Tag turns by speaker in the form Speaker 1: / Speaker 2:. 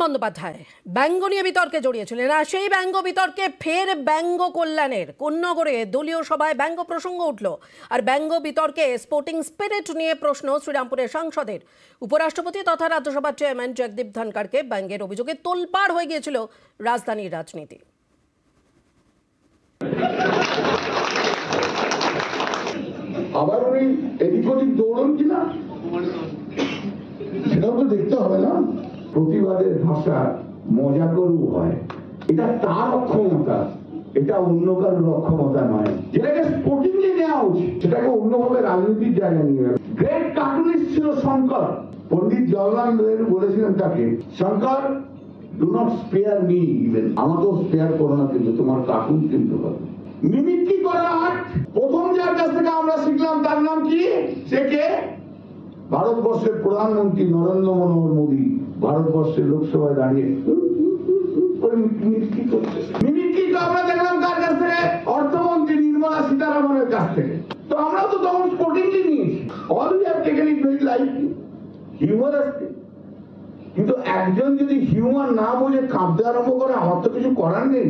Speaker 1: বন্দ্যোপাধ্যায় ব্যঙ্গ নিয়ে বিতর্কে জড়িয়েছিলেন, আর সেই ব্যঙ্গ বিতর্কে ফের ব্যঙ্গ কল্যাণের কোন্নগরে দলীয় সভায় ব্যঙ্গ প্রসঙ্গ উঠল। আর ব্যঙ্গ বিতর্কে স্পোর্টিং স্পিরিট নিয়ে প্রশ্ন শ্রীরামপুরের সাংসদের। উপরাষ্ট্রপতি তথা রাজ্যসভার চেয়ারম্যান জগদীপ ধনখড়কে ব্যঙ্গের অভিযোগে তোলপাড় হয়ে গিয়েছিল রাজধানীর রাজনীতি।
Speaker 2: আবার উনি এদিক ওদিক দৌড়ন কিনা সেটাও তো দেখতে হবে না। প্রতিবাদের ভাষা মজা করেও হয়, এটা তার অক্ষমতা, এটা অন্য কারোর অক্ষমতা নয়। যেটাকে স্পোর্টিংলি নেওয়া উচিত সেটাকে অন্যভাবে রাজনীতির জায়গায় নিয়ে যাবে। গ্রেট কার্টুনিস্ট ছিল শঙ্কর। পন্ডিত জওহরলাল নেহরু বলেছিলেন তাকে, Shankar do not spare me even, আমাকেও স্পেয়ার করো না, কিন্তু তোমার কার্টুন কিন্তু হবে। মিমিক্রি করা আর্ট প্রথম যার কাছ থেকে আমরা শিখলাম তার নাম কি? সে কে? ভারতবর্ষের প্রধানমন্ত্রী নরেন্দ্র মোদী। ভারতবর্ষের লোকসভায় দাঁড়িয়ে মিমিক্রি তো আমরা দেখলাম কার কাছ থেকে? অর্থমন্ত্রী নির্মলা সীতারামনের কাছ থেকে। তো আমরা তো তখন স্পোর্টিংলি নিয়েছি। All we have taken it very lightly, হিউমারাসলি। কিন্তু একজন যদি হিউমার না বুঝে কাঁদতে আরম্ভ করে, আমার তো কিছু করার নেই।